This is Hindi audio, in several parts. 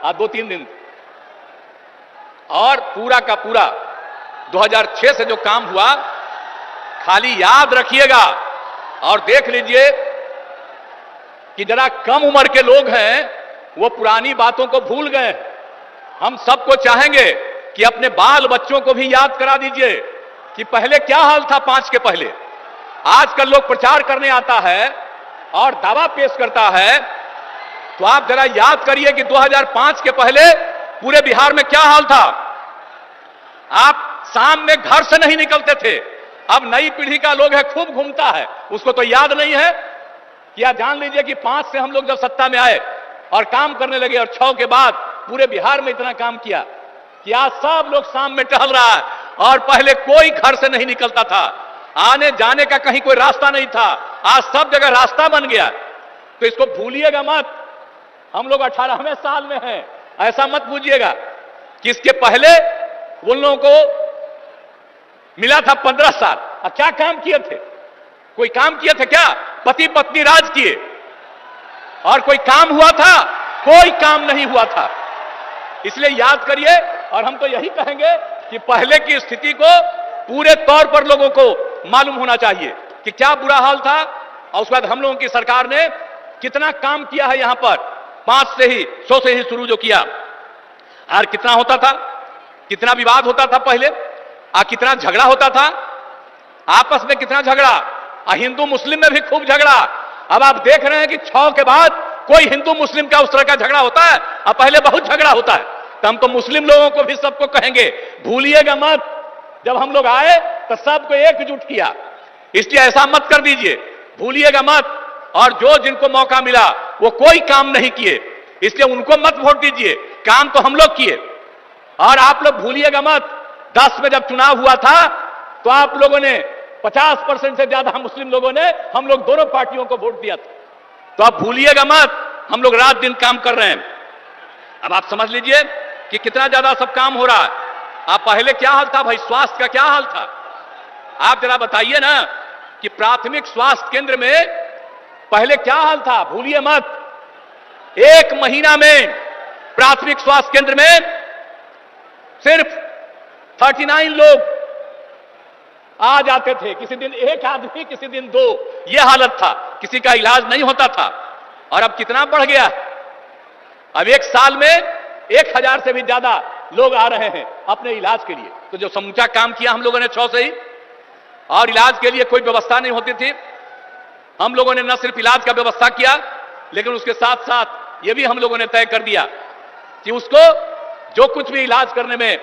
आज 2-3 दिन, और पूरा का पूरा 2006 से जो काम हुआ, खाली याद रखिएगा और देख लीजिए कि जरा कम उम्र के लोग हैं वो पुरानी बातों को भूल गए। हम सबको चाहेंगे कि अपने बाल बच्चों को भी याद करा दीजिए कि पहले क्या हाल था 5 के पहले। आजकल लोग प्रचार करने आता है और दावा पेश करता है, तो आप जरा याद करिए कि 2005 के पहले पूरे बिहार में क्या हाल था। आप शाम में घर से नहीं निकलते थे। अब नई पीढ़ी का लोग है खूब घूमता है, उसको तो याद नहीं है। क्या जान लीजिए कि 5 से हम लोग जब सत्ता में आए और काम करने लगे और 6 के बाद पूरे बिहार में इतना काम किया कि आज सब लोग शाम में टहल रहा है, और पहले कोई घर से नहीं निकलता था, आने जाने का कहीं कोई रास्ता नहीं था, आज सब जगह रास्ता बन गया। तो इसको भूलिएगा मत। हम लोग 18वें साल में हैं, ऐसा मत बूझिएगा कि इसके पहले उन लोगों को मिला था 15 साल। अब क्या काम किए थे? कोई काम किए थे क्या? पति पत्नी राज किए और कोई काम हुआ था? कोई काम नहीं हुआ था। इसलिए याद करिए, और हम तो यही कहेंगे कि पहले की स्थिति को पूरे तौर पर लोगों को मालूम होना चाहिए कि क्या बुरा हाल था, और उसके बाद हम लोगों की सरकार ने कितना काम किया है। यहां पर 5 से ही 100 से ही शुरू जो किया, और कितना होता था, कितना विवाद होता था पहले, कितना झगड़ा होता था आपस में, कितना झगड़ा, हिंदू मुस्लिम में भी खूब झगड़ा। अब आप देख रहे हैं कि 6 के बाद कोई हिंदू मुस्लिम का उस तरह का झगड़ा होता है? अब पहले बहुत झगड़ा होता है। तो हम तो मुस्लिम लोगों को भी सबको कहेंगे, भूलिएगा मत, जब हम लोग आए तो सबको एकजुट किया, इसलिए ऐसा मत कर दीजिए, भूलिएगा मत। और जो जिनको मौका मिला वो कोई काम नहीं किए, इसलिए उनको मत वोट दीजिए, काम तो हम लोग किए। और आप लोग भूलिएगा मत, 10 में जब चुनाव हुआ था तो आप लोगों ने 50% से ज्यादा मुस्लिम लोगों ने हम लोग दोनों पार्टियों को वोट दिया था। तो आप भूलिएगा मत, हम लोग रात दिन काम कर रहे हैं। अब आप समझ लीजिए कि कितना ज्यादा सब काम हो रहा है। आप पहले क्या हाल था भाई, स्वास्थ्य का क्या हाल था? आप जरा बताइए ना कि प्राथमिक स्वास्थ्य केंद्र में पहले क्या हाल था, भूलिए मत। 1 महीना में प्राथमिक स्वास्थ्य केंद्र में सिर्फ 39 लोग आ जाते थे, किसी दिन 1 आदमी, किसी दिन 2, यह हालत था, किसी का इलाज नहीं होता था। और अब कितना बढ़ गया, अब 1 साल में 1000 से भी ज्यादा लोग आ रहे हैं अपने इलाज के लिए। तो जो समूचा काम किया हम लोगों ने 6 से ही, और इलाज के लिए कोई व्यवस्था नहीं होती थी, हम लोगों ने न सिर्फ इलाज का व्यवस्था किया, लेकिन उसके साथ साथ यह भी हम लोगों ने तय कर दिया कि उसको जो कुछ भी इलाज करने में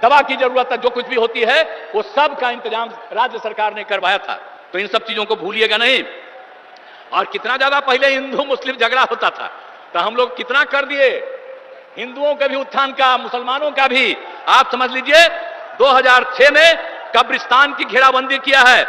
दवा की जरूरत है, जो कुछ भी होती है, वो सब का इंतजाम राज्य सरकार ने करवाया था। तो इन सब चीजों को भूलिएगा नहीं। और कितना ज्यादा पहले हिंदू मुस्लिम झगड़ा होता था, तो हम लोग कितना कर दिए, हिंदुओं के भी उत्थान का, मुसलमानों का भी। आप समझ लीजिए 2006 में कब्रिस्तान की घेराबंदी किया है,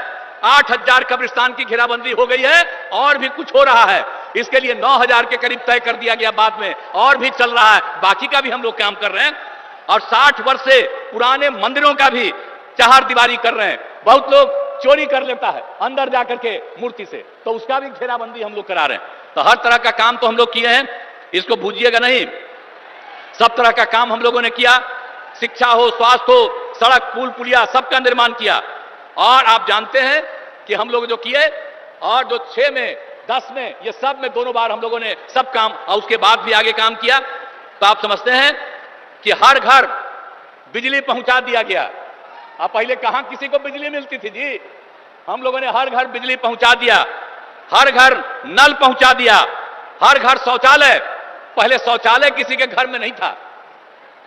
8000 कब्रिस्तान की घेराबंदी हो गई है, और भी कुछ हो रहा है। इसके लिए 9000 के करीब तय कर दिया गया बाद में, और भी चल रहा है, बाकी का भी हम लोग काम कर रहे हैं। और 60 वर्ष से पुराने मंदिरों का भी चार दीवारी कर रहे हैं। बहुत लोग चोरी कर लेता है अंदर जाकर के मूर्ति से, तो उसका भी घेराबंदी हम लोग करा रहे हैं। तो हर तरह का काम तो हम लोग किए हैं, इसको भूलिएगा नहीं। सब तरह का काम हम लोगों ने किया, शिक्षा हो, स्वास्थ्य हो, सड़क पुल पुलिया सबका निर्माण किया। और आप जानते हैं कि हम लोग जो किए, और जो 6 में 10 में, ये सब में दोनों बार हम लोगों ने सब काम, और उसके बाद भी आगे काम किया। तो आप समझते हैं कि हर घर बिजली पहुंचा दिया गया। अब पहले कहां किसी को बिजली मिलती थी जी, हम लोगों ने हर घर बिजली पहुंचा दिया, हर घर नल पहुंचा दिया, हर घर शौचालय। पहले शौचालय किसी के घर में नहीं था,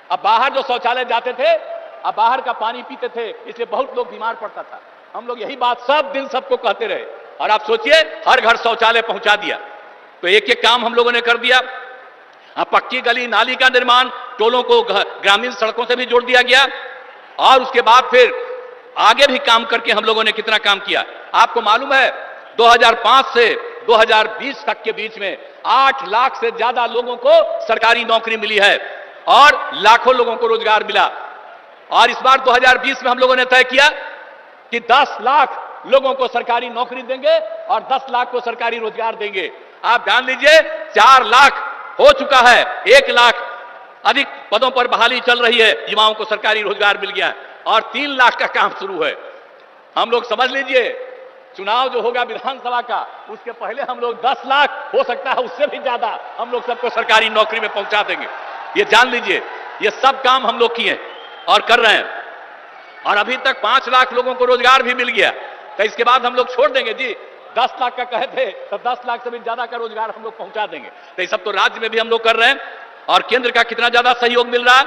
अब बाहर जो शौचालय जाते थे, अब बाहर का पानी पीते थे, इसलिए बहुत लोग बीमार पड़ता था। हम लोग यही बात सब दिन सबको कहते रहे, और आप सोचिए हर घर शौचालय पहुंचा दिया। तो एक एक काम हम लोगों ने कर दिया। पक्की गली नाली का निर्माण, टोलों को ग्रामीण सड़कों से भी जोड़ दिया गया। और उसके बाद फिर आगे भी काम करके हम लोगों ने कितना काम किया। आपको मालूम है 2005 से 2020 तक के बीच में 8 लाख से ज्यादा लोगों को सरकारी नौकरी मिली है, और लाखों लोगों को रोजगार मिला। और इस बार 2020 में हम लोगों ने तय किया कि 10 लाख लोगों को सरकारी नौकरी देंगे और 10 लाख को सरकारी रोजगार देंगे। आप जान लीजिए 4 लाख हो चुका है। 1 लाख अधिक पदों पर बहाली चल रही है, युवाओं को सरकारी रोजगार मिल गया और 3 लाख का काम शुरू है। हम लोग समझ लीजिए, चुनाव जो होगा विधानसभा का, उसके पहले हम लोग 10 लाख, हो सकता है उससे भी ज्यादा, हम लोग सबको सरकारी नौकरी में पहुंचा देंगे। ये जान लीजिए, ये सब काम हम लोग किए और कर रहे हैं। और अभी तक 5 लाख लोगों को रोजगार भी मिल गया, तो इसके बाद हम लोग छोड़ देंगे जी। 10 लाख का कहे थे, तो 10 लाख से भी ज्यादा का रोजगार हम लोग पहुंचा देंगे। तो ये सब तो राज्य में भी हम लोग कर रहे हैं। और केंद्र का कितना ज्यादा सहयोग मिल रहा है,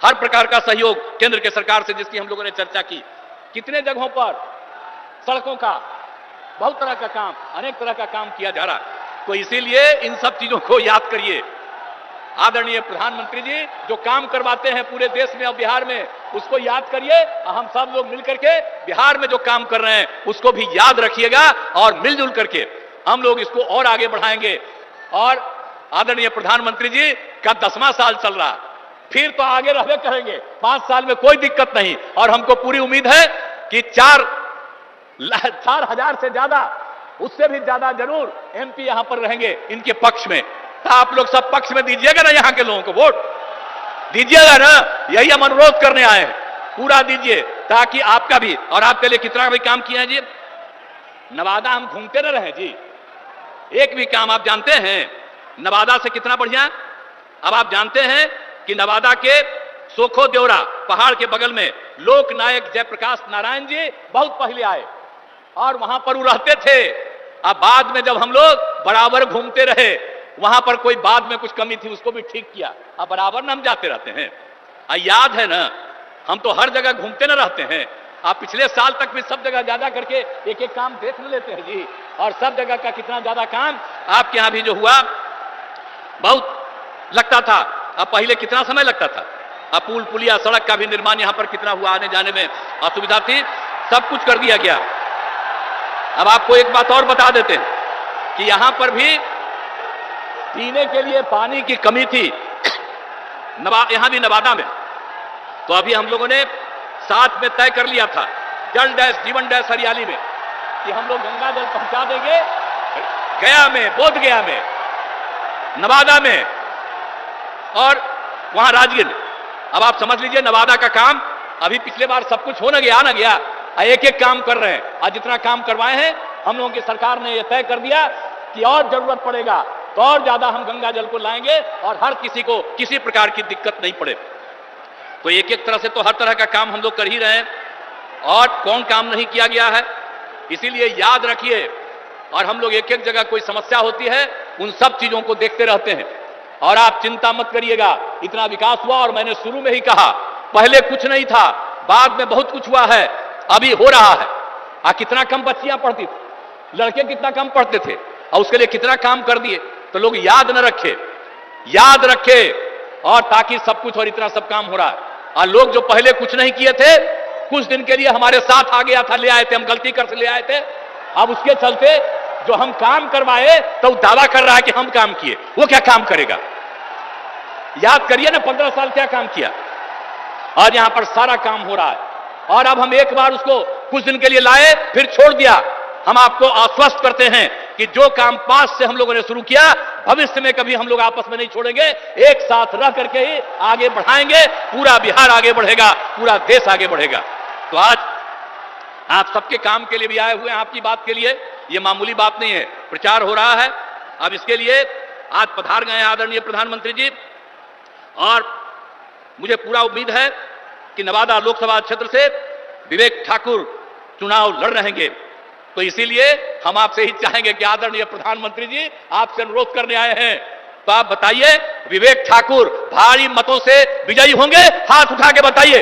हर प्रकार का सहयोग केंद्र के सरकार से, जिसकी हम लोगों ने चर्चा की। कितने जगहों पर सड़कों का, बहुत तरह का काम, अनेक तरह का काम किया जा रहा है। तो इसीलिए इन सब चीजों को याद करिए। आदरणीय प्रधानमंत्री जी जो काम करवाते हैं पूरे देश में और बिहार में, उसको याद करिए। हम सब लोग मिलकर के बिहार में जो काम कर रहे हैं उसको भी याद रखिएगा और मिलजुल करके हम लोग इसको और आगे बढ़ाएंगे। और आदरणीय प्रधानमंत्री जी का 10वां साल चल रहा, फिर तो आगे रहने करेंगे। 5 साल में कोई दिक्कत नहीं। और हमको पूरी उम्मीद है कि 4,000 से ज्यादा, उससे भी ज्यादा जरूर एमपी यहां पर रहेंगे इनके पक्ष में। तो आप लोग सब पक्ष में दीजिएगा ना, यहां के लोगों को वोट दीजिएगा ना, यही हम अनुरोध करने आए हैं। पूरा दीजिए ताकि आपका भी और आपके लिए कितना भी काम किया है जी। नवादा हम घूमते न रहे जी, एक भी काम आप जानते हैं नवादा से कितना बढ़िया। अब आप जानते हैं कि नवादा के सोखो देवरा पहाड़ के बगल में लोकनायक जयप्रकाश नारायण जी बहुत पहले आए और वहां पर वो रहते थे। अब बाद में जब हम लोग बराबर घूमते रहे, वहां पर कोई बाद में कुछ कमी थी उसको भी ठीक किया। अब बराबर न हम जाते रहते हैं। याद है ना, हम तो हर जगह घूमते न रहते हैं। आप पिछले साल तक भी सब जगह ज्यादा करके एक एक काम देख लेते हैं जी। और सब जगह का कितना ज्यादा काम आपके यहां भी जो हुआ, बहुत लगता था। अब पहले कितना समय लगता था। अब पुल पुलिया सड़क का भी निर्माण यहां पर कितना हुआ, आने जाने में असुविधा थी, सब कुछ कर दिया गया। अब आपको एक बात और बता देते हैं कि यहां पर भी पीने के लिए पानी की कमी थी यहां भी नवादा में। तो अभी हम लोगों ने साथ में तय कर लिया था, जल डैश जीवन डैश हरियाली में, कि हम लोग गंगा जल पहुंचा देंगे गया में, बोध गया में, नवादा में और वहां राजगीर में। अब आप समझ लीजिए नवादा का काम अभी पिछले बार सब कुछ हो न गया, एक एक काम कर रहे हैं। आज जितना काम करवाए हैं हम लोगों की सरकार ने यह तय कर दिया कि और जरूरत पड़ेगा तो और ज्यादा हम गंगा जल को लाएंगे और हर किसी को किसी प्रकार की दिक्कत नहीं पड़े। तो एक एक तरह से तो हर तरह का काम हम लोग कर ही रहे हैं और कौन काम नहीं किया गया है। इसीलिए याद रखिए, और हम लोग एक एक जगह कोई समस्या होती है उन सब चीजों को देखते रहते हैं। और आप चिंता मत करिएगा, इतना विकास हुआ। और मैंने शुरू में ही कहा, पहले कुछ नहीं था, बाद में बहुत कुछ हुआ है, अभी हो रहा है। कितना कम बच्चियां पढ़ती थी, लड़के कितना कम पढ़ते थे, और उसके लिए कितना काम कर दिए। तो लोग याद न रखे, याद रखे, और ताकि सब कुछ और इतना सब काम हो रहा है। और लोग जो पहले कुछ नहीं किए थे, कुछ दिन के लिए हमारे साथ आ गया था, ले आए थे, हम गलती कर से ले आए थे। अब उसके चलते जो हम काम करवाए तो दावा कर रहा है कि हम काम किए। वो क्या काम करेगा? याद करिए ना, 15 साल क्या काम किया। और यहां पर सारा काम हो रहा है। और अब हम एक बार उसको कुछ दिन के लिए लाए, फिर छोड़ दिया। हम आपको आश्वस्त करते हैं कि जो काम पास से हम लोगों ने शुरू किया, भविष्य में कभी हम लोग आपस में नहीं छोड़ेंगे, एक साथ रह करके ही आगे बढ़ाएंगे। पूरा बिहार आगे बढ़ेगा, पूरा देश आगे बढ़ेगा। तो आज आप सबके काम के लिए भी आए हुए हैं, आपकी बात के लिए। ये मामूली बात नहीं है, प्रचार हो रहा है। अब इसके लिए आज पधार गए हैं आदरणीय प्रधानमंत्री जी, और मुझे पूरा उम्मीद है कि नवादा लोकसभा क्षेत्र से विवेक ठाकुर चुनाव लड़ रहेंगे। तो इसीलिए हम आपसे ही चाहेंगे कि आदरणीय प्रधानमंत्री जी आपसे अनुरोध करने आए हैं, तो आप बताइए विवेक ठाकुर भारी मतों से विजयी होंगे? हाथ उठा के बताइए,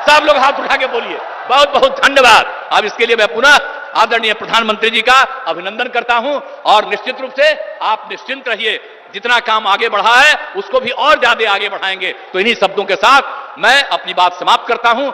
सब लोग हाथ उठा के बोलिए। बहुत बहुत धन्यवाद। अब इसके लिए मैं पुनः आदरणीय प्रधानमंत्री जी का अभिनंदन करता हूं, और निश्चित रूप से आप निश्चिंत रहिए, जितना काम आगे बढ़ा है उसको भी और ज्यादा आगे बढ़ाएंगे। तो इन्हीं शब्दों के साथ मैं अपनी बात समाप्त करता हूं।